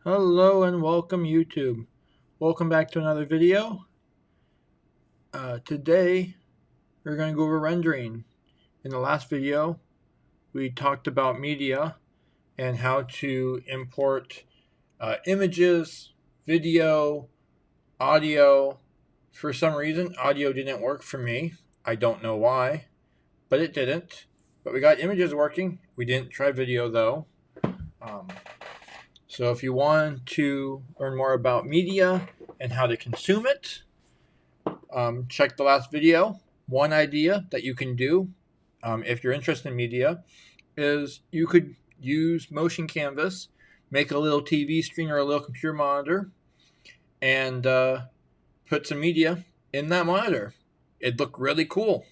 Hello and welcome YouTube. Welcome back to another video. Today we're going to go over rendering. In the last video we talked about media and how to import images, video, audio. For some reason audio didn't work for me. I don't know why, but it didn't. But we got images working. We didn't try video though. So if you want to learn more about media and how to consume it, check the last video. One idea that you can do if you're interested in media is you could use motion canvas, make a little TV screen or a little computer monitor, and put some media in that monitor. It'd look really cool.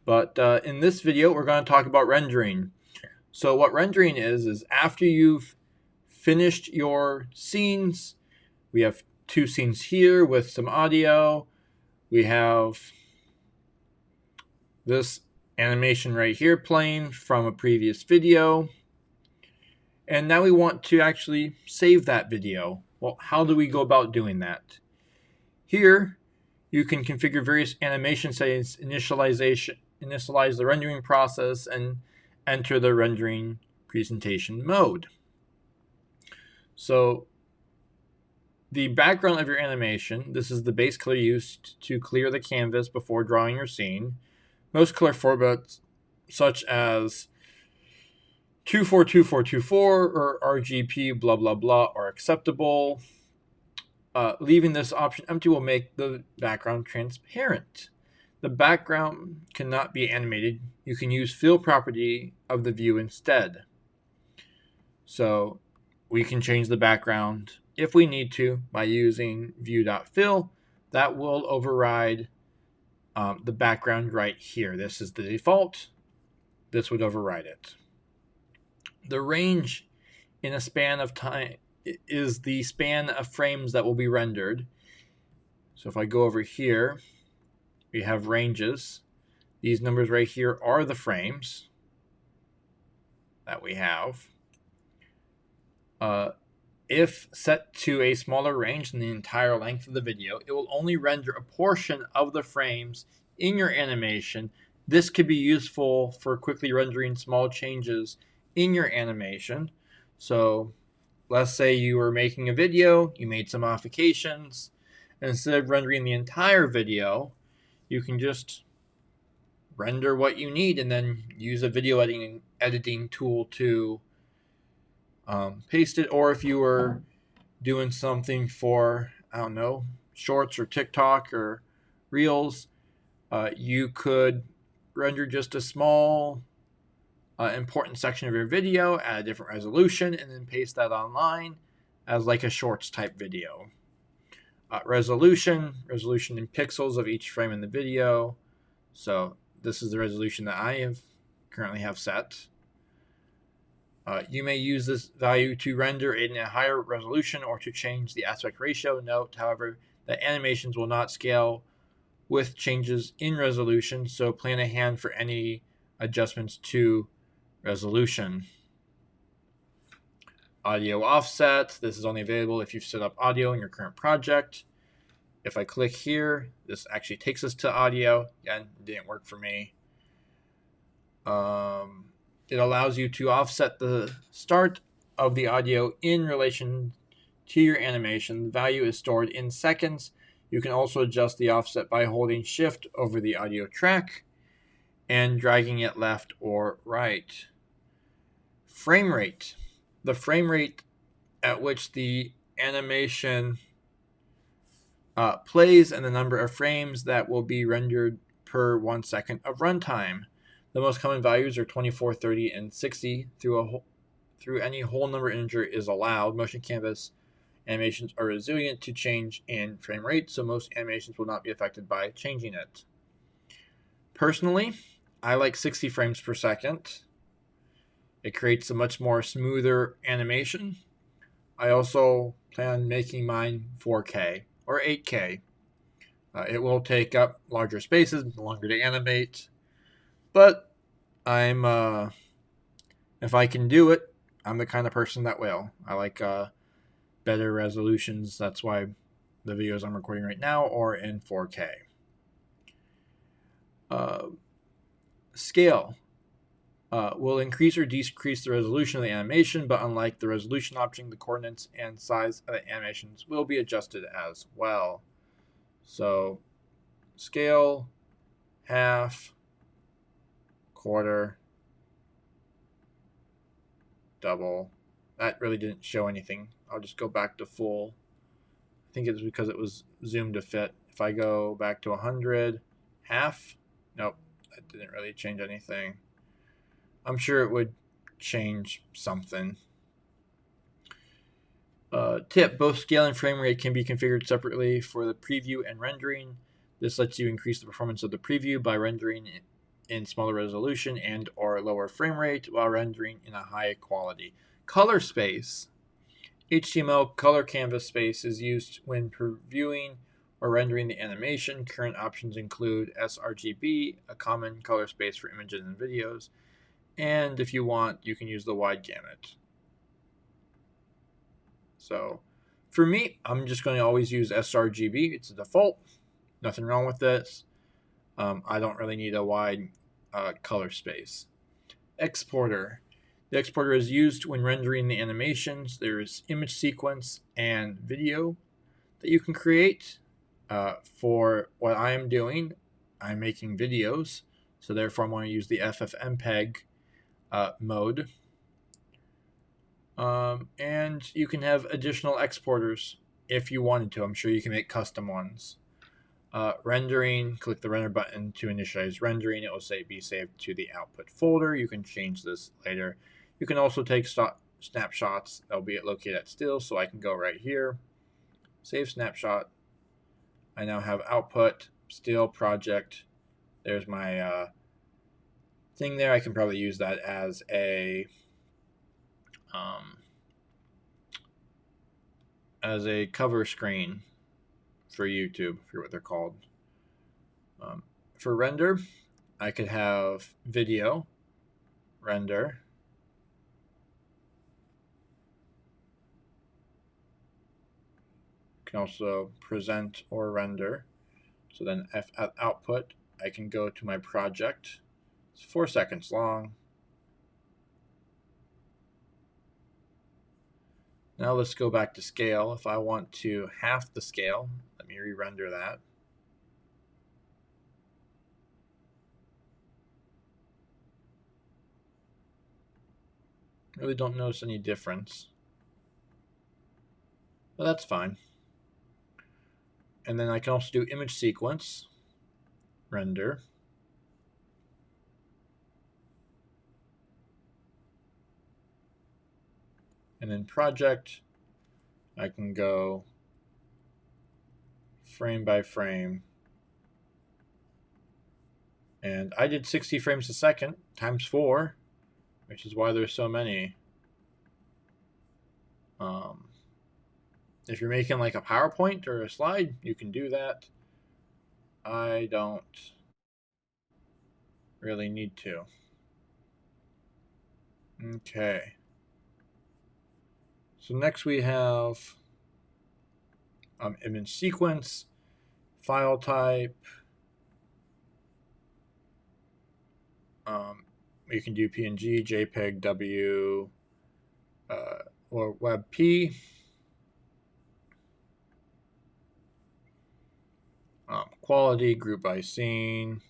But in this video, we're going to talk about rendering. So what rendering is after you've finished your scenes, we have two scenes here with some audio. We have this animation right here playing from a previous video. And now we want to actually save that video. Well, how do we go about doing that? Here, you can configure various animation settings, initialize the rendering process, and enter the rendering presentation mode. So the background of your animation, this is the base color used to clear the canvas before drawing your scene. Most color formats such as 242424 or RGB blah blah blah are acceptable. Leaving this option empty will make the background transparent. The background cannot be animated. You can use fill property of the view instead. So we can change the background if we need to by using view.fill. That will override the background right here. This is the default. This would override it. The range in a span of time is the span of frames that will be rendered. So if I go over here, we have ranges. These numbers right here are the frames that we have. If set to a smaller range than the entire length of the video, it will only render a portion of the frames in your animation. This could be useful for quickly rendering small changes in your animation. So let's say you were making a video, you made some modifications, and instead of rendering the entire video, you can just render what you need and then use a video editing tool to paste it. Or if you were doing something for, I don't know, shorts or TikTok or Reels, you could render just a small important section of your video at a different resolution and then paste that online as like a shorts type video. Resolution in pixels of each frame in the video. So this is the resolution that I currently have set. You may use this value to render in a higher resolution or to change the aspect ratio. Note, however, that animations will not scale with changes in resolution, so plan ahead for any adjustments to resolution. Audio offset. This is only available if you've set up audio in your current project. If I click here, this actually takes us to audio. Again, it didn't work for me. It allows you to offset the start of the audio in relation to your animation. The value is stored in seconds. You can also adjust the offset by holding Shift over the audio track and dragging it left or right. Frame rate. The frame rate at which the animation plays and the number of frames that will be rendered per 1 second of runtime. The most common values are 24, 30, and 60. Through any whole number integer is allowed. Motion canvas animations are resilient to change in frame rate, so most animations will not be affected by changing it. Personally, I like 60 frames per second. It creates a much more smoother animation. I also plan on making mine 4K or 8K. It will take up larger spaces, longer to animate, but if I can do it, I'm the kind of person that will. I like better resolutions. That's why the videos I'm recording right now are in 4K. Scale will increase or decrease the resolution of the animation, but unlike the resolution option, the coordinates and size of the animations will be adjusted as well. So scale, half, quarter, double. That really didn't show anything. I'll just go back to full. I think it's because it was zoomed to fit. If I go back to 100, half, nope, that didn't really change anything. I'm sure it would change something. Tip, both scale and frame rate can be configured separately for the preview and rendering. This lets you increase the performance of the preview by rendering it in smaller resolution and or lower frame rate while rendering in a high quality. Color space. HTML color canvas space is used when previewing or rendering the animation. Current options include sRGB, a common color space for images and videos, and if you want, you can use the wide gamut. So for me, I'm just going to always use sRGB. It's a default. Nothing wrong with this. I don't really need a wide color space. Exporter. The exporter is used when rendering the animations. There's image sequence and video that you can create. For what I am doing, I'm making videos, so therefore I'm going to use the FFmpeg mode. And you can have additional exporters if you wanted to. I'm sure you can make custom ones. Rendering, click the render button to initialize rendering. It will say be saved to the output folder. You can change this later. You can also take snapshots. They'll be located at still, so I can go right here, save snapshot. I now have output, still, project. There's my thing there. I can probably use that as a cover screen for YouTube, I forget what they're called. For render, I could have video, render, can also present or render. So then at output, I can go to my project. It's 4 seconds long. Now let's go back to scale. If I want to half the scale, let me re-render that. Really don't notice any difference, but that's fine. And then I can also do image sequence, render. And then project, I can go frame by frame. And I did 60 frames a second times 4, which is why there's so many. If you're making like a PowerPoint or a slide, you can do that. I don't really need to. Okay. So next we have image sequence, file type. You can do PNG, JPEG, W, or WebP. Quality, group by scene.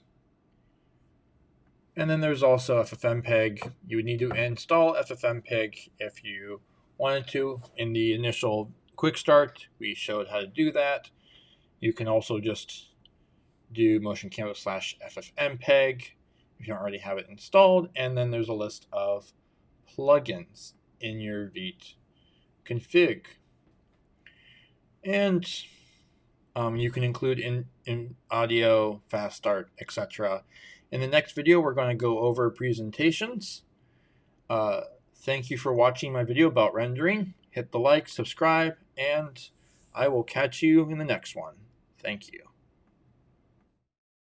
And then there's also FFmpeg. You would need to install FFmpeg if you wanted to. In the initial quick start, we showed how to do that. You can also just do motion canvas / FFmpeg if you don't already have it installed. And then there's a list of plugins in your Vite config. And you can include in audio, fast start, etc. In the next video, we're going to go over presentations. Thank you for watching my video about rendering. Hit the like, subscribe, and I will catch you in the next one. Thank you.